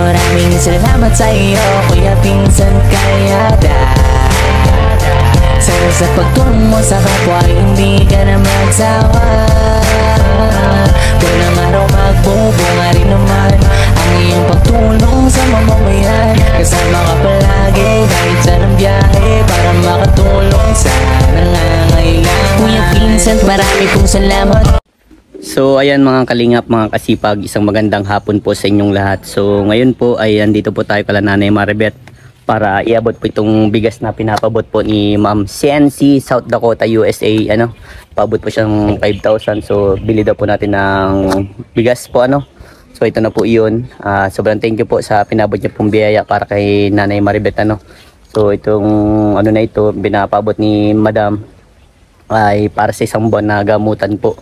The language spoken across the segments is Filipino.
maraming salamat sa iyo, Kuya Vincent Calyada. Sana sa pagtulong mo sa kapwa, hindi ka na magsawa. Walang araw magbubunga rin naman ang iyong pagtulong sa mamamayan. Kasama ka palagi kahit saan ang biyahe para makatulong sa nangangailangan. Kuya Vincent, marami pong salamat. So ayan mga kalingap, mga kasipag, isang magandang hapon po sa inyong lahat. So ngayon po ay andito po tayo kala Nanay Maribeth para iabot po itong bigas na pinapabot po ni Ma'am CNC South Dakota USA. Paabot po siyang 5,000. So bili daw po natin ng bigas po So ito na po yun. Sobrang thank you po sa pinabot niyo pong biyaya para kay Nanay Maribeth So itong na ito pinapabot ni Madam ay para sa isang buwan na gamutan po.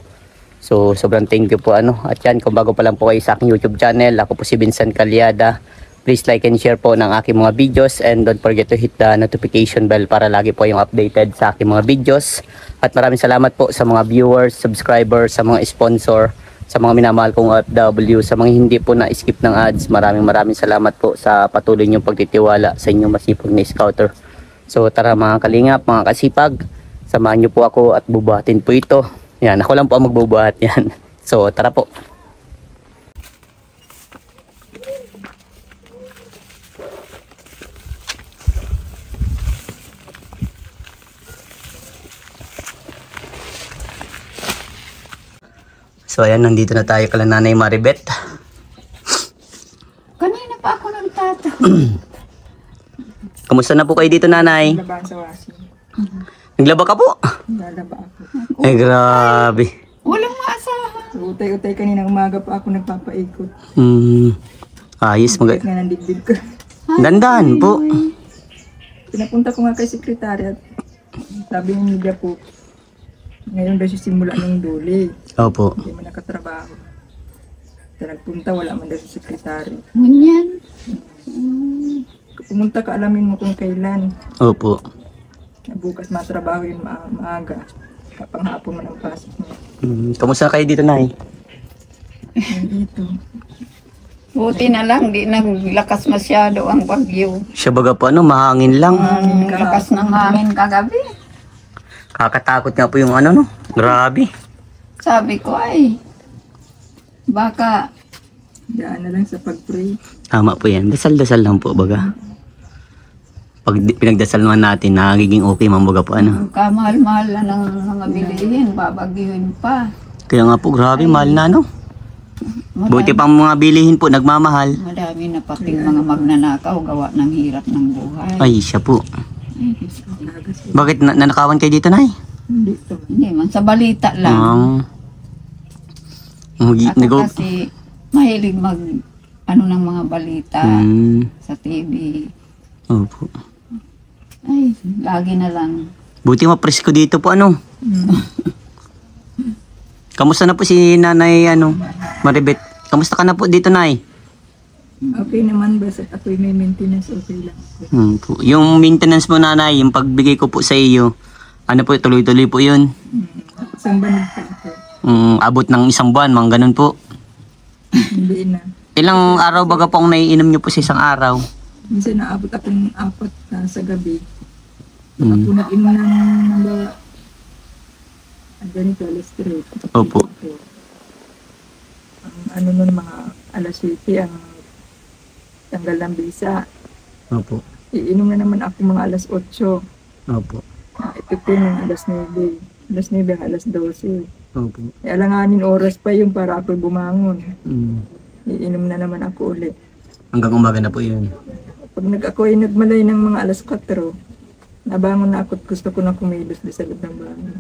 So sobrang thank you po At yan, kung bago pa lang po kayo sa aking YouTube channel, ako po si Vincent Calyada. Please like and share po ng aking mga videos, and don't forget to hit the notification bell para lagi po yung updated sa aking mga videos. At maraming salamat po sa mga viewers, subscribers, sa mga sponsor, sa mga minamahal kong OFW, sa mga hindi po na-skip ng ads. Maraming salamat po sa patuloy niyong pagtitiwala sa inyong masipag na scouter. So tara mga kalingap, mga kasipag, samahan niyo po ako at bubuhatin po ito. Yan, ako lang po ang magbubuhat yan. So tara po. So ayan, nandito na tayo kala Nanay Maribeth. Kanina pa ako nagtata. Kamusta na po kayo dito, Nanay? Laban sa washing. Naglaba ka po? Lalaba ako. Ay grabe. Walang maasahan. Utay-utay kanina umaga pa ako nagpapaikot. Ayos Kahit nga nandigbid ko. Dandan po. Pinapunta ko nga kay sekretary at sabi ni Media po, ngayon daw siya simula ng duli. Opo. Hindi man nakatrabaho. Sa nagpunta, wala man daw si sekretary. Ngunyan. Pumunta ka, alamin mo kung kailan. Opo. Bukas matrabaho yun maaga. Kapanghapon man ang pasok mo. Kamusta kayo dito, Nay? Dito. Buti na lang, di naglakas masyado ang bagyo. Siya baga po mahangin lang. Ang lakas ng hangin kagabi. Kakatakot nga po yung Grabe. Sabi ko ay, baka Daan na lang sa pag-pray. Tama po yan. Dasal-dasal lang po baga. Pag pinagdasal naman natin, nagiging okay man baga po kamahal-mahal na ng mga bilihin, babagyuhin pa. Kaya nga po, grabe, mahal na Buti pang mga bilihin po, nagmamahal. Madami na pating mga magnanakaw, gawa ng hirap ng buhay. Ay, siya po. Ay, Diyos ko. Bakit nanakawan kayo dito, Nay? Dito. Hindi man, sa balita lang. Ako kasi mahilig ng mga balita sa TV. Opo. Ay, lagi na lang. Buti mapresko dito po Kamusta na po si Nanay Maribeth? Kamusta ka na po dito, Nay? Okay naman, basta ako'y may maintenance, okay lang. Po. Yung maintenance mo, Nanay, yung pagbigay ko po sa iyo, po, tuloy-tuloy po yun? Isang banag pa ako. Abot ng isang buwan, mga ganun po. Hindi na. Ilang araw baga po ang naiinom nyo po sa isang araw? Minsan naabot akong 4 na sa gabi. Ako nag-inom ng ganito, alas 3. Opo. Ang nun, mga alas 7 ang tanggal ng bisa. Opo. Iinom na naman ako mga alas 8. Opo. Ito po yung alas 9. Alas 9 ang alas 12. Opo. Alanganin oras pa yung para ako bumangon. Iinom na naman ako ulit. Hanggang umaga na po yun. Pag ako'y nagmalay ng mga alas 4, nabangon na ako at gusto ko na kumilos sa loob ng bahay.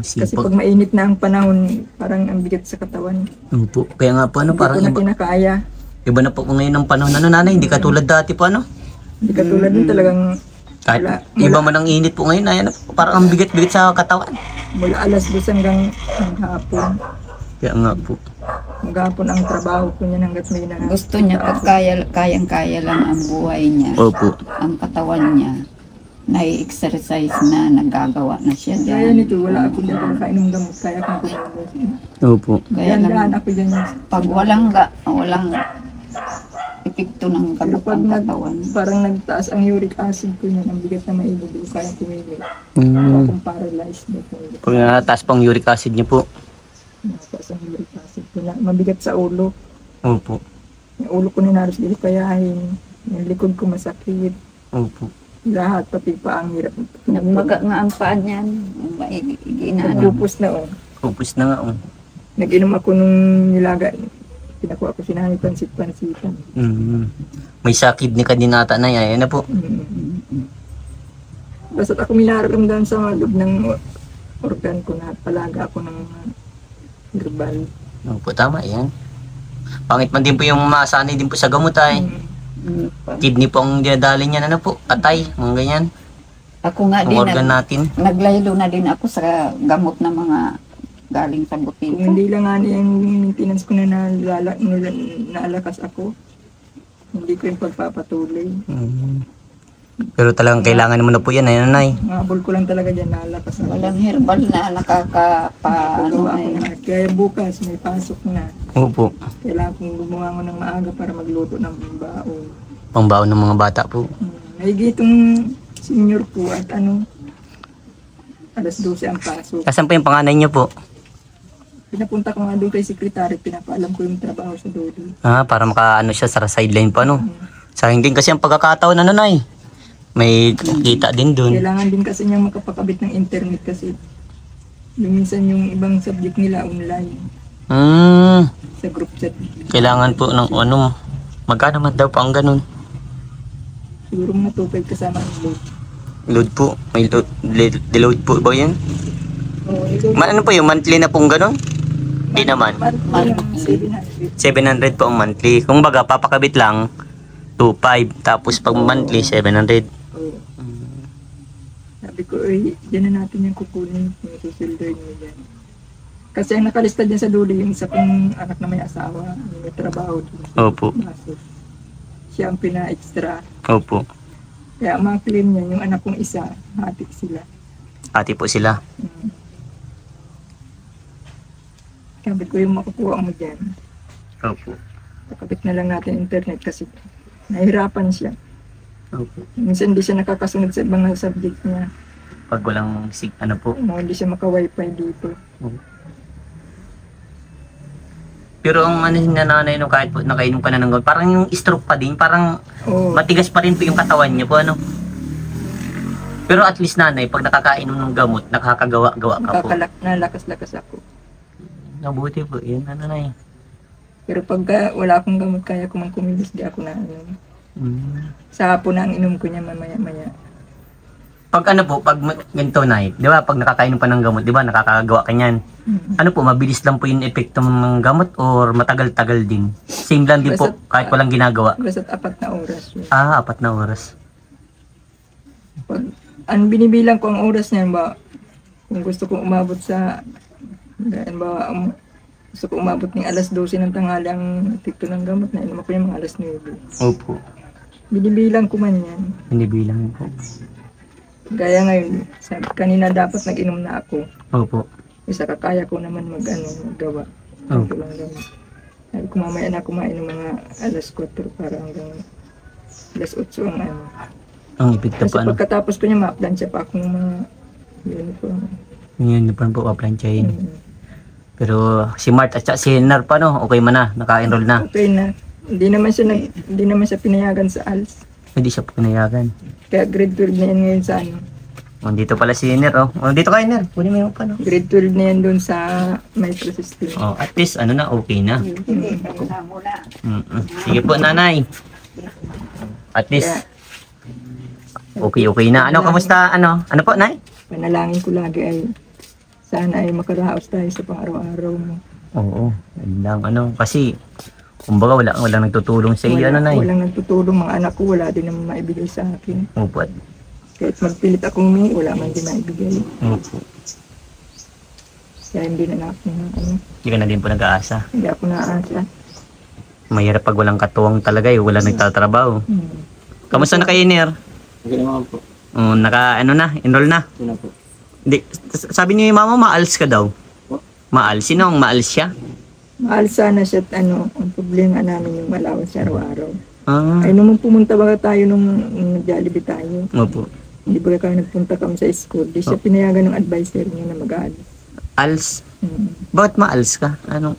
Kasi pag mainit na ang panahon, parang ang bigat sa katawan. Opo. Kaya nga po parang hindi ko na kinakaya. Iba na po ngayon ng panahon Nanay, hindi katulad dati po Hindi katulad nun talagang kahit iba man ang init po ngayon, ayan parang ang bigat-bigat sa katawan. Mula alas 2 hanggang hapon. Kaya nga po. Maghapon ang trabaho ko niya hanggat may na. Gusto niya pag kayang-kaya lang ang buhay niya. Opo. Ang katawan niya, nai-exercise na, nagagawa na siya dyan. Kaya nito, wala ako dyan kainom gamot, kaya akong kumalos. Opo. Kaya Dahan lang, ako dyan. pag walang epekto ng Pero pag kalupang katawan. parang nagtaas ang uric acid ko niyan, ang bigat na mailog, hindi ko kaya tumigil. Akong paralyzed na po. Pag nataas pang uric acid niyo po. Nagtaas ang uric acid ko na. Mabigat sa ulo. Opo. Yung ulo ko ninaros, hindi ko kayahin. Yung likod ko masakit. Opo. Lahat, pati pa ang hirap. Nagmaga nga ang paan yan. Ginaan. Nagpupus na oh. Upos na nga oh. Nag-inom ako nung nilaga. Pinakuha ko sinanay pansit-pansitan. May sakit ni kadinata na yan. Ayan na po. Basta ako minaramdaman sa loob ng organ ko na palaga ako ng mga herbal. Opo, tama yan. Pangit man din po yung masanay din po sa gamot ay. Kidney po ang dinadali niyan, ano po, atay, mga ganyan. Ako nga Ang din, organ natin. naglaylo na din ako sa gamot na mga galing sa Kung butika. hindi lang nga yung maintenance ko na naalakas ako, hindi ko yung pagpapatuloy. Pero talagang kailangan naman na po yan, ayun nay. Ngabol ko lang talaga dyan, naalakas ako. Walang herbal na nakakapaano Pagawa ako eh. na. Kaya bukas may pasok na. Opo. Kailangan kong gumawa ko ng maaga para magluto ng baon. Pangbaon ng mga bata po. Nahigitong senior po at alas 12 ang pasok. Kasan po yung panganay niyo po? Pinapunta ko nga doon kay sekretary, pinapaalam ko yung trabaho sa Dodi. Para makaano siya sa sideline po, ano? Sa hindi kasi ang pagkakataon, ano nay? May kita din dun. Kailangan din kasi niyang makapakabit ng internet kasi yung minsan yung ibang subject nila online sa group chat. Kailangan po ng ano, magkano man daw po ang ganun? Siguro mga 2.5 kasama ng load. Load po, may deload po ba yan? Oo, Ano po yung monthly na pong ganun? Hindi naman. 700. 700 po ang monthly. Kung baga, papakabit lang, 2.5. Tapos pag monthly, 700. Oo. Sabi ko, dyan na natin yung kukunin yung susilder niyo dyan. Kasi ang nakalista dyan sa dulo, yung isa kong anak na may asawa, may trabaho dun. Opo. Siya ang pina-extra. Opo. Kaya ang mga claim niya, yung anak kong isa, hatik sila. Ati po sila. Sabi ko yung makukuha mo dyan. Opo. Kakabit na lang natin internet kasi nahihirapan siya. Opo. Minsan hindi siya nakakasunod sa ibang subject niya. Pag walang ano po. Hindi siya maka-wifi dito. Pero ang ano na nanay no, kahit po nakainom ka na ng gamot, parang yung stroke pa din, parang Oo. matigas pa rin po yung katawan niyo po, ano? Pero at least nanay, pag nakakainom ng gamot, nakakagawa-gawa ka po. Nalakas-lakas ako. Mabuti po, yun ano na Pero pagka wala akong gamot, kaya ko man kumilos, di ako na Sa hapon na ang inom ko niya mamaya-maya. Pag ano po, pag ganito na di ba, pag nakakainom pa ng gamot, di ba, nakakagawa ka niyan. Ano po, mabilis lang po yung epekto ng gamot or matagal-tagal din? Same lang din po, kahit walang ginagawa. Basta't 4 na oras. 4 na oras. Pag, binibilang ko ang oras niyan ba, kung gusto kong umabot sa, gusto ko umabot ng alas 12 ng tanghali ang epekto ng gamot na inom ako yung mga alas 9. Opo. Binibilang ko man yan. Binibilang po. Gaya ngayon, kanina dapat nag-inom na ako. Opo. Isa kakaya ko naman maggawa. Oh. Sabi ko mamaya na kumain ng mga alas 4 para hanggang alas 8 ang Ang epekto Kasi po ano? pagkatapos ko niya ma-plansya pa akong mga uniform. Yun pa po pa-planchain. Pero si Mart at si Nar pa no, okay man na, naka-enroll na. Okay na. Hindi naman siya pinayagan sa ALS. Hindi siya pinayagan. Kaya grade 12 na yan ngayon sa Dito pala si Ner, oh. Dito kayo, Ner. Kunin mo yung pa, no? Grade 12 na yan doon sa microsystem. At least, ano na, okay na. Sige po, nanay. At least, okay na. Ano, kamusta, ano po, nay? Panalangin ko lagi ay sana ay makaraos tayo sa pang-araw-araw mo. Oo, yun lang, kasi, kumbaga, walang nagtutulong sa iyo, nay? Walang nagtutulong, mga anak ko, wala din naman maibigay sa akin. Opo. Kahit magpilit akong humingi, wala man din maibigay. Opo. Kaya hindi na ako Hindi ka na din po nag-aasa. Hindi ako naaasa. Mahirap pag walang katuwang talaga, walang nagtatrabaho. Kamusta na kayo, Ner? Okay naman po. Enroll na? Yun na po. Hindi, sabi niyo yung mama, maals ka daw. Maals? Sino ang maals siya? Mahal sana siya at ang problema namin yung allowance sa araw-araw. Ah, Ay, nung pumunta ba tayo nung nag-Jollibee tayo, opo. hindi ba kami nagpunta kami sa school, di siya pinayagan ng advisor niya na mag-aalis. Als? Mm. Bakit maals ka? Ano?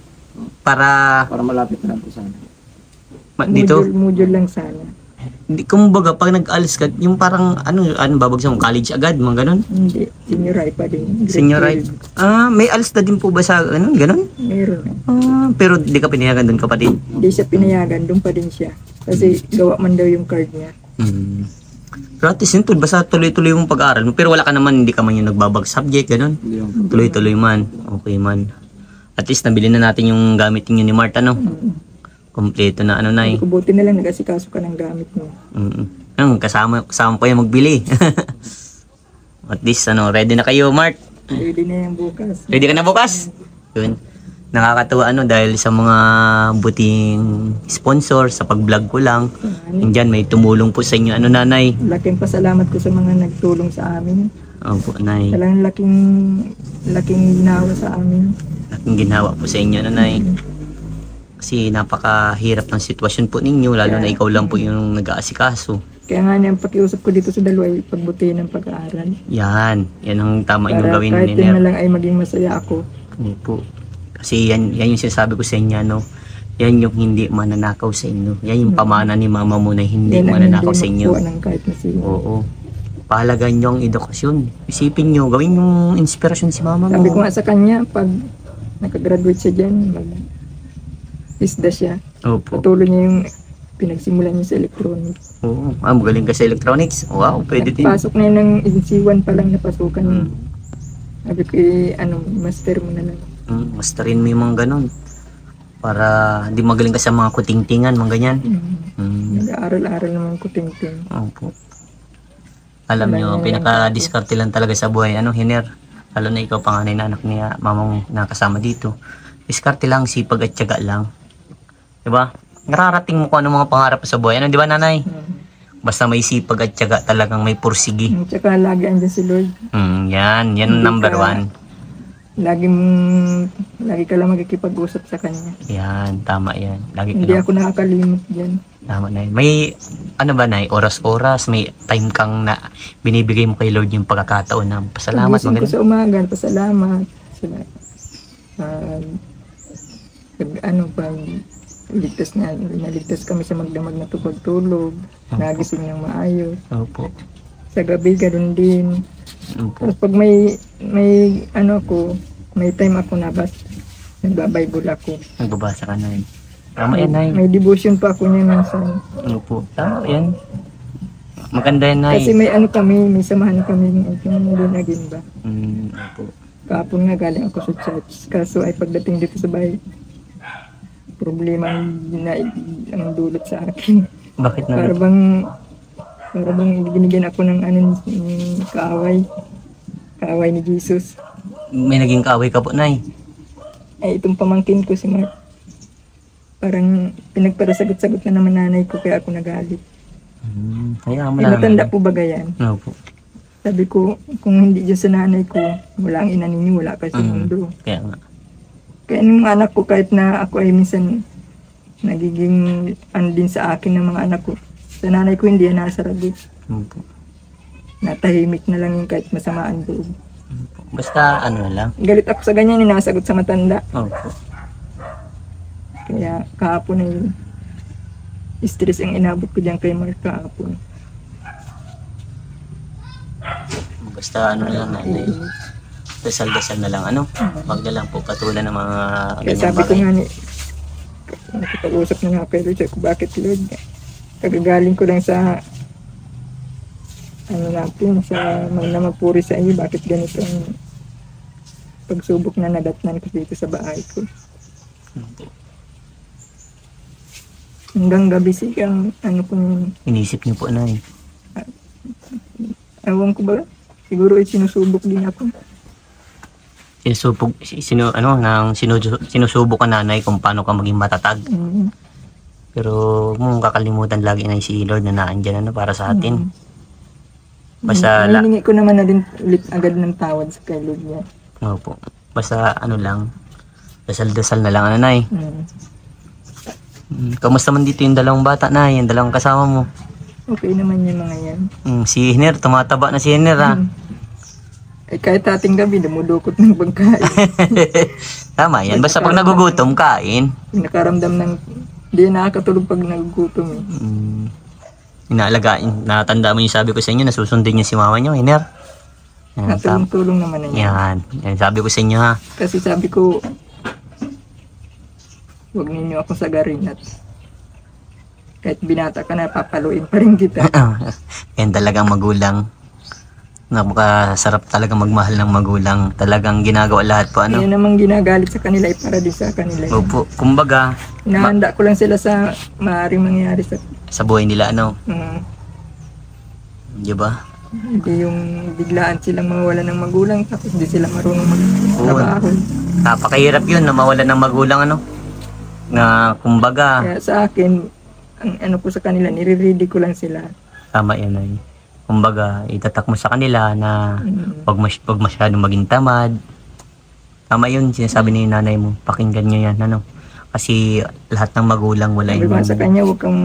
Para malapit na po sana. dito? Module lang sana. Kumbaga, pag nag-als ka, yung parang, ano babagsak mo? College agad, mga ganun? Hindi, senior high pa din. Grade Senior right? 12. May als na din po ba sa, ganun? Meron. Pero di ka pinayagan doon, kapatid? Hindi siya pinayagan, doon pa din siya. Kasi gawa man daw yung card niya. Hmm. Pero at least yun, basta tuloy-tuloy yung pag-aaral mo. Pero wala ka naman, hindi ka man yung nagbabag subject, ganun. Tuloy-tuloy man. Okay man. At least nabili na natin yung gamit niyo ni Marta, no? Kompleto na ano na eh. Buti na lang nag-asikaso ka ng gamit mo. Kasama pa yung magbili. At least ready na kayo, Mart. Ready na yan bukas. Ready ka na bukas? Yun. Nakakatuwa dahil sa mga buting sponsor sa pag-vlog ko lang. Diyan may tumulong po sa inyo nanay. Laking pasalamat ko sa mga nagtulong sa amin. Opo, nay. Talagang laking ginawa sa amin. Laking ginawa po sa inyo nanay. Kasi napakahirap ng sitwasyon po ninyo, lalo na ikaw lang po yung nag-aasikaso. Kaya nga ang pakiusap ko dito sa dalawa ay pagbutihin ng pag-aaral. Yan ang tama yung Para gawin kahit ni yun na Ner. lang ay maging masaya ako. Opo. Kasi yan yung sinasabi ko sa inyo, yan yung hindi mananakaw sa inyo. Yan yung pamana ni mama mo na hindi Yan ang mananakaw sa hindi inyo. magkuha ng kahit na sino. Oo. Pahalagan nyo ang edukasyon. Isipin nyo, gawin yung inspirasyon si mama mo. Sabi ko nga sa kanya, pag nakagraduate siya dyan, mag-isda siya. Opo. Patuloy niya yung pinagsimulan niya sa electronics. Oo. Magaling ka sa electronics. Wow, pwede din. Pasok na yun ng NC1 pa lang napasukan niya. Mm. Sabi ko, master mo na lang. Masterin mo yung mga ganun. Para di magaling ka sa mga kutingtingan, mga ganyan. Nag-aaral-aral naman ko ting-ting. Opo. Alam nyo, pinaka-diskarte lang talaga sa buhay. Hiner? Lalo na ikaw, panganay na anak niya, mamang nakasama dito. Diskarte lang, sipag at tiyaga lang. Diba? Nararating mo kung ano mga pangarap sa buhay. Di ba, nanay? Basta may sipag at tiyaga, talagang may pursigi. Tsaka lagi andyan si Lord. Yan ang number one. Lagi ka lang magkikipag-usap sa kanya. Yan, tama yan. Lagi ka Hindi lang. ako nakakalimot dyan. Tama na yun. May, nay, oras-oras, may time kang na binibigay mo kay Lord yung pagkakataon na pasalamat. Pagising ko sa umaga, pasalamat. Naligtas kami sa magdamag na tupag-tulog. Nagising ng maayos. Opo. Sa gabi, ganoon din. Opo. Tapos pag may time ako nagbabible ako. Nagbabasa ka na yun. Tama yan, nay. May devotion pa ako niya minsan. Opo. Tama yan. Maganda yan, nay. Kasi may samahan kami ng Lunagin ba. Opo. Kahapon nga galing ako sa church. Kaso ay pagdating dito sa bahay, problema ang dulot sa akin. Bakit na? Para bang binigyan ako ng kaaway ni Jesus. May naging kaaway ka po, nay. Ay itong pamangkin ko si Mark. Parang pinagparasagot-sagot na naman nanay ko kaya ako nagalit. Kaya mo Matanda po ba yan? Opo. Sabi ko, kung hindi dyan sa nanay ko, wala ang ina ninyo, wala ka sa mundo. Kaya nga. Kaya yung mga anak ko, kahit na ako ay minsan nagiging din sa akin ng mga anak ko, sa nanay ko hindi yan nasaragot. Opo. Natahimik na lang yung kahit masamaan loob. Basta na lang. Galit ako sa ganyan, nasagot sa matanda. Opo. Kaya kahapon ay stress ang inabot ko dyan kay Mark kahapon. Basta na lang, nanay. Dasal-dasal na lang, Wag na lang po patulan ng mga Kaya ganyang sabi ko bagay. nga nakipag-usap na nga kay Lord, sabi ko, bakit Lord? Kagagaling ko lang sa sa magpuri sa iyo, bakit ganito ang pagsubok na nadatnan ko dito sa bahay ko. Hanggang gabi siya, Inisip niyo po, nay. ewan ko ba, siguro ay sinusubok din ako. Sinusubok ka, nanay, kung paano ka maging matatag. Pero mong kakalimutan lagi na si Lord na naandyan para sa atin. Basta Hiningi ko naman na din ulit agad ng tawad sa kay Lord niya. Opo. Basta lang, dasal-dasal na lang, nay. Kamusta man dito yung dalawang bata na, yung dalawang kasama mo? Okay naman yung mga yan. Si Hiner, tumataba na si Hiner ha. Eh, kahit ating gabi, dumudukot ng pagkain. Tama yan, basta pag nagugutom, kain. Nakaramdam ng, hindi nakakatulog pag nagugutom eh. Inaalagaan, natanda mo yung sabi ko sa inyo, nasusundin niyo si mama niyo, Hiner. Natulong-tulong naman na yan. Yan, sabi ko sa inyo ha. Kasi sabi ko, huwag ninyo ako sagarin at kahit binata ka na, papaluin pa rin kita. Yan talagang magulang. Napakasarap talaga magmahal ng magulang. Talagang ginagawa lahat po ano. Yan namang ginagalit sa kanila ay para din sa kanila. Opo, kumbaga, Hinahanda ko lang sila sa maaaring mangyari sa buhay nila ano. Di ba? Hindi yung biglaan silang mawala ng magulang tapos hindi sila marunong magtrabaho. Napakahirap yun na mawala ng magulang ano. Na kumbaga, Kaya sa akin, ang ano ko sa kanila, nire-ready ko lang sila. tama yan ay. Kumbaga, itatak mo sa kanila na wag masyadong maging tamad. Tama yun, sinasabi ni nanay mo, pakinggan nyo yan, ano. Kasi lahat ng magulang wala Sabi ko yung... sa kanya, huwag kang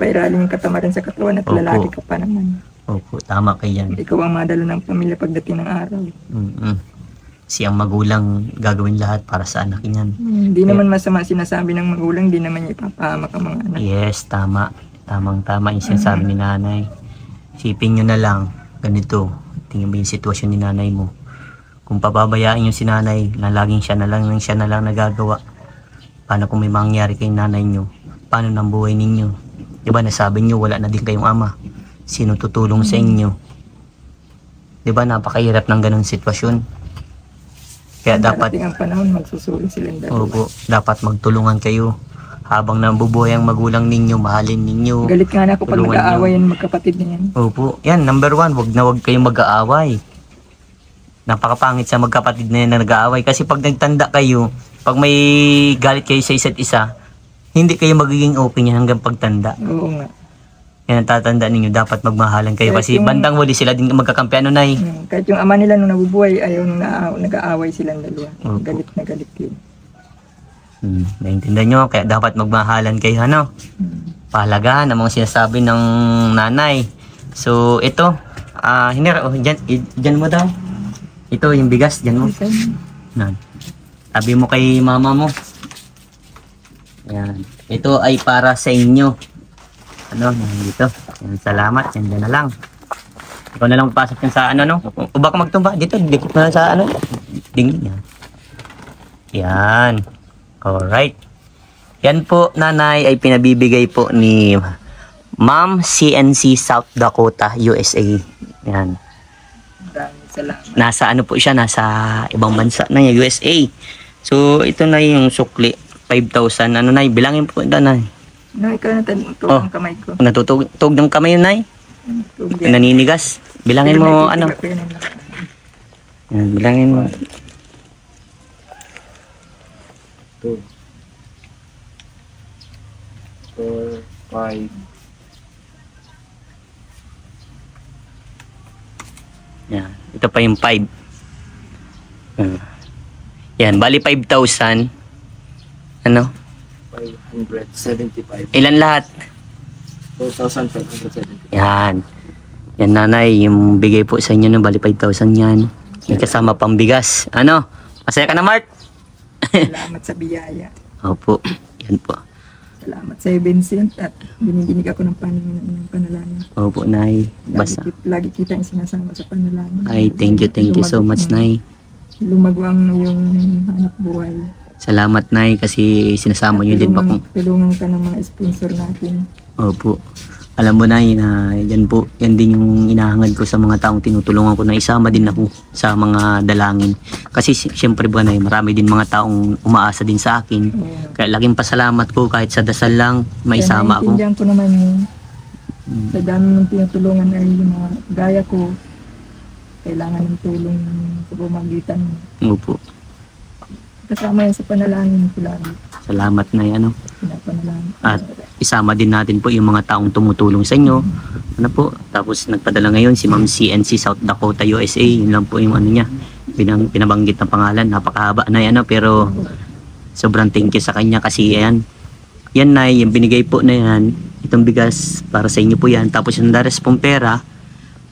pairaling yung katamaran sa katawan at Opo. lalaki ka pa naman. Opo, tama kayo yan. Ikaw ang madalo ng pamilya pagdating ng araw. Kasi ang magulang gagawin lahat para sa anak niyan. Hindi naman masama sinasabi ng magulang, hindi naman niya ipapahamak ang mga anak. Yes, tama. Tamang-tama yung sinasabi ni nanay. Isipin nyo na lang, ganito, tingnan mo yung sitwasyon ni nanay mo. Kung pababayaan yung si nanay, na laging siya na lang nagagawa, paano kung may mangyari kay nanay nyo? Paano ng buhay ninyo? Diba nasabi nyo, wala na din kayong ama. Sino tutulong sa inyo? Diba napakahirap ng ganun sitwasyon? Kaya dapat... Darating ang panahon, magsusulo silang dalawa. Opo, dapat magtulungan kayo. Habang nabubuhay ang magulang ninyo, mahalin ninyo. Galit nga na ako pag Tulungan nag-aaway yan magkapatid na yan. Opo, yan, number 1, wag na wag kayong mag-aaway. Napakapangit sa magkapatid na yan na nag-aaway. Kasi pag nagtanda kayo, pag may galit kayo sa isa't isa, hindi kayo magiging okay niya hanggang pagtanda. Oo nga. Yan ang tatandaan ninyo, dapat magmahalan kayo. Kahit Kasi yung- bandang huli sila din magkakampi. Ano na eh. Kahit yung ama nila nung nabubuhay, ayaw nag-aaway silang dalawa. Opo. Galit na galit yun. Naintindihan nyo, kaya dapat magmahalan kayo, ano? Pahalagahan ang mga sinasabi ng nanay. So, ito, Hiner, dyan mo daw. Ito, yung bigas, dyan mo. Yan. Sabi mo kay mama mo. Yan. Ito ay para sa inyo. Ano, dito. Yan, salamat, yan na lang. Ikaw na lang pasok yan sa ano, no? O baka magtumba, dito, dikit na lang sa ano. Dingin yan. Yan. Alright. Yan po, nanay, ay pinabibigay po ni Ma'am CNC South Dakota, USA. Yan. Maraming salamat. Nasa ano po siya, nasa ibang bansa na yung USA. So, ito na yung sukli. 5,000. Ano na, bilangin po ito na. No, ikaw na tugtog Oh. ang kamay ko. Natutug ng kamay yun, nay. Tugyan. Naninigas. Bilangin mo, ano. Yan, bilangin mo. 2, 4, 5. Yan. Ito pa yung 5. Yan, bali 5,000. Ano? 575. Ilan lahat? 4,570. Yan. Yan, nanay, yung bigay po sa inyo ng bali 5,000 yan. May kasama pang bigas. Ano? Masaya ka na, Mark? Salamat sa biyaya. Opo. Yan po. Salamat sa Vincent at biniginig ako ng panalangin. Opo, nay. Basta. Lagi kita yung sinasama sa panalangin. Ay, thank you so much, nay. Lumago ang yung hanap buhay. Salamat, nay, kasi sinasama nyo din pa kung... Tulungan ka ng mga sponsor natin. Opo. Alam mo, nay, na yan po, yan din yung inahangad ko sa mga taong tinutulungan ko na isama din ako sa mga dalangin. Kasi siyempre ba, nay, marami din mga taong umaasa din sa akin. Kaya laging pasalamat ko kahit sa dasal lang, may isama ako. Kaya ko naman yun. Sa dami ng tinutulungan ay yung mga gaya ko, kailangan ng tulong sa pamagitan mo. Opo. Kasama yan sa panalangin ko lagi. Salamat, nay, ano. Pinapanalangin. At isama din natin po yung mga taong tumutulong sa inyo. Ano po? Tapos nagpadala ngayon si Ma'am CNC South Dakota, USA. Yun lang po yung ano niya. Pinabanggit ng pangalan. Napakahaba na yan, pero sobrang thank you sa kanya kasi ayan, yan Nay, yung binigay po na yan, itong bigas para sa inyo po yan. Tapos yung dares pong pera,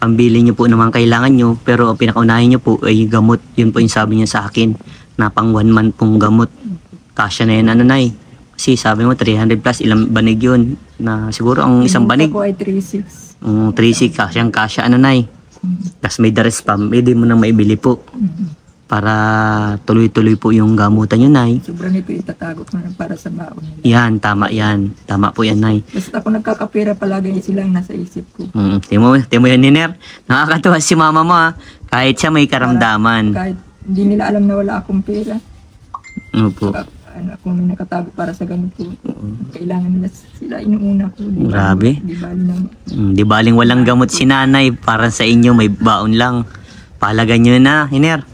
pambili nyo po naman kailangan nyo, pero ang pinakaunahin nyo po ay gamot. Yun po yung sabi niya sa akin, na pang 1 month pong gamot. Kasya na yan ano Nay. Kasi sabi mo 300 plus, ilang banig yun, na siguro ang isang banig. Ako ay 3.6. 3.6, kasya ano Nay. Tapos may dares pa, pwede mo nang maibili po. Para tuloy-tuloy po yung gamutan nyo Nay. Sobrang ito itatago ko na para sa baon nila. Yan, tama yan. Tama po yan Nay. Basta ako nagkakapera palagi silang nasa isip ko. Timo yan Niner. Nakakatuwa si mama mo ha. Kahit siya may karamdaman. Kahit hindi nila alam na wala akong pera. Opo. Kung may nakatago para sa ganito. Kailangan nila sila inuuna ko. Grabe. Di bali nang Di baling walang gamot si nanay. Para sa inyo may baon lang. Palagan nyo na Niner.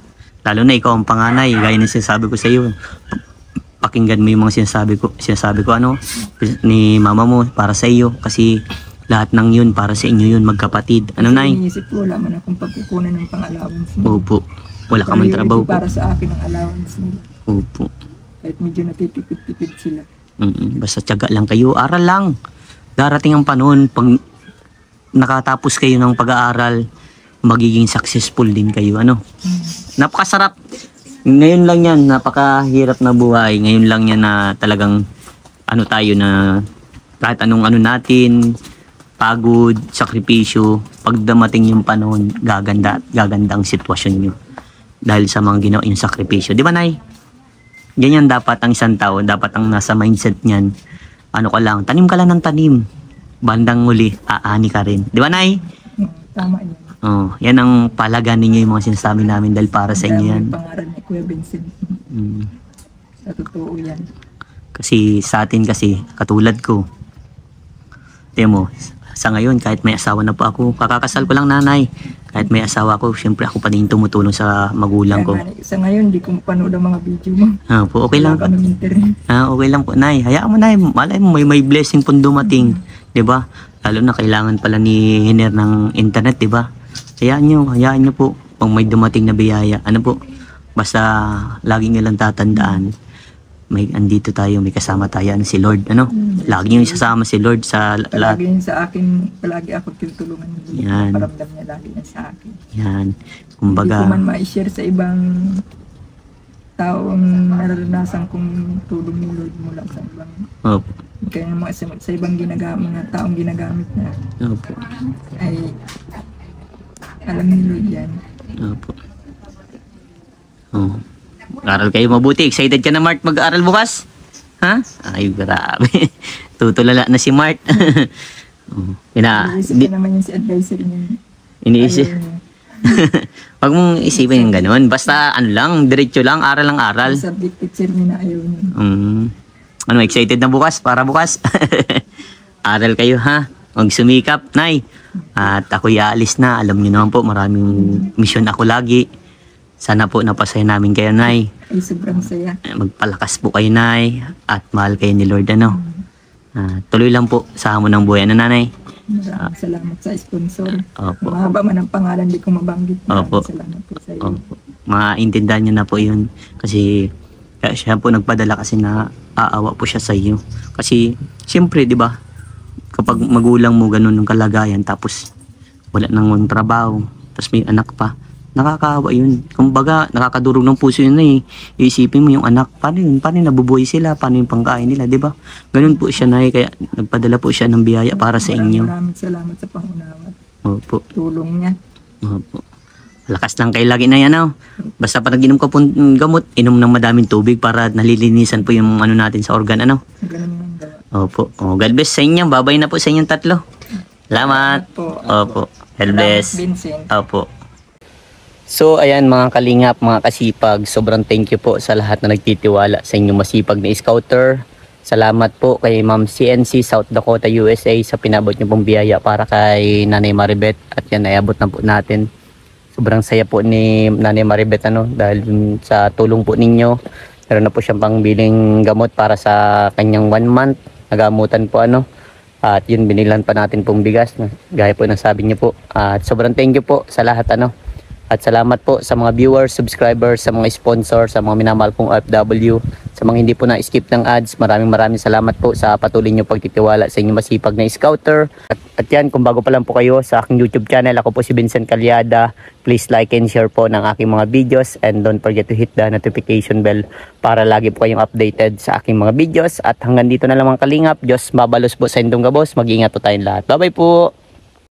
Lalo na ikaw ang panganay. Gaya ng sinasabi ko sa iyo. Pakinggan mo yung mga sinasabi ko ano ni mama mo para sa iyo. Kasi lahat ng yun para sa inyo yun magkapatid. Ano Nay? iniisip ko, wala man akong pagkukunan ng pang-allowance nila. Opo. Wala ka man trabaho po. Para sa akin ang allowance nila. Opo. Kahit medyo natitipid-tipid sila. Basta tiyaga lang kayo. Aral lang. Darating ang panahon pag nakatapos kayo ng pag-aaral, magiging successful din kayo. Ano? Napakasarap. Ngayon lang yan, napakahirap na buhay. Ngayon lang yan na talagang ano tayo na kahit anong ano natin, pagod, sakripisyo, pag damating yung panahon, gaganda ang sitwasyon nyo. Dahil sa mga ginawa yung sakripisyo. Di ba Nay? Ganyan dapat ang isang tao, dapat ang nasa mindset niyan. Ano ka lang, tanim ka lang ng tanim. Bandang huli, aani ka rin. Di ba Nay? Tama yan. Oh, yan ang palagan ninyo yung mga sinasabi namin dahil para sa inyo yan. Ang pangaral ni Kuya Vincent. Sa totoo yan. Kasi sa atin kasi, katulad ko. Tiyan mo, sa ngayon kahit may asawa na po ako, kakakasal ko lang nanay. Kahit may asawa ko, syempre ako pa din tumutulong sa magulang ko. Sa ngayon, di ko mapanood ang mga video mo. Po, okay lang. Wala ka ng internet. Okay lang po, Nay. Hayaan mo, Nay. Malay mo, may blessing pong dumating. 'Di ba? Lalo na kailangan pala ni Hiner ng internet, 'di ba? Hayaan nyo po. Pag may dumating na biyaya, ano po? Basta lagi nyo lang tatandaan. May andito tayo, may kasama tayo, ano, si Lord, ano? Lagi nyo isasama si Lord sa lahat. Palagi yun sa akin, palagi ako tutulungan niya. Yan. Paramdam niya lagi na sa akin. Yan. Hindi Kumbaga, ko man ma-share sa ibang taong nararanasan kong tulong ni Lord mula sa ibang opo. kaya mga sa ibang mga taong ginagamit na Opo. ay alam ni Lord yan. Opo. Aral kayo mabuti. Excited ka na, Mart, mag-aaral bukas? Ha? Ay, grabe. Tutulala na si Mart. Iisip ko naman yung si advisor niya. Iniisip. Ayaw niya. Wag mong isipin yung ganun. Basta ano lang, diretso lang, aral lang aral. Yung subject teacher niya na ayaw niya. Ano, excited na bukas? Para bukas? Aral kayo ha. Huwag sumikap, Nay. At ako'y aalis na. Alam niyo naman po, maraming mission ako lagi. Sana po napasaya namin kayo, Nay. Ay sobrang saya. Magpalakas po kayo, Nay. At mahal kayo ni Lord, ano. Tuloy lang po sa hamon ng buhay, ano, Nanay. Maraming salamat sa sponsor. Opo. Mahaba man ang pangalan, di ko mabanggit. Opo. Maraming salamat po sa iyo. Opo. Maintindihan niyo na po yun. Kasi siya po nagpadala kasi na aawa po siya sa iyo. Kasi, siyempre, di ba, kapag magulang mo ganun ng kalagayan, tapos wala nang trabaho, tapos may anak pa, nakakaawa yun. Kumbaga, nakakadurog ng puso yun na eh. Iisipin mo yung anak, paano yun? Paano nabubuhay sila? Paano yung pangkain nila? Di ba? Ganun po siya na eh. Kaya nagpadala po siya ng biyaya para sa inyo. Maraming salamat sa pangunawa. Opo. Tulong niya. Opo. Lakas lang kayo lagi na yan, oh. Basta pag nag-inom ka po ng gamot, inom ng madaming tubig para nalilinisan po yung ano natin sa organ, ano. Ganun yung gawa. Opo. God bless sa inyo. Babay na po sa inyong tatlo. Salamat. Po. Opo. God bless. Salamat, Vincent. Opo. So ayan mga kalingap, mga kasipag, sobrang thank you po sa lahat na nagtitiwala sa inyong masipag na scouter. Salamat po kay Ma'am CNC South Dakota, USA sa pinabot niyo pong biyaya para kay Nanay Maribeth at yan naiabot na po natin. Sobrang saya po ni Nanay Maribeth ano dahil sa tulong po ninyo. Meron na po siyang pangbiling gamot para sa kanyang 1 month nagamutan po ano. At yun binilan pa natin pong bigas gaya po ng sabi niyo po. At sobrang thank you po sa lahat ano. At salamat po sa mga viewers, subscribers, sa mga sponsors, sa mga minamahal pong OFW, sa mga hindi po na-skip ng ads. Maraming salamat po sa patuloy nyo pagtitiwala sa inyong masipag na scouter. At yan, kung bago pa lang po kayo sa aking YouTube channel, ako po si Vincent Calyada. Please like and share po ng aking mga videos and don't forget to hit the notification bell para lagi po kayong updated sa aking mga videos. At hanggang dito na lang mga kalingap. Diyos mabalos po sa indong gabos. Mag-ingat po tayong lahat. Bye bye po!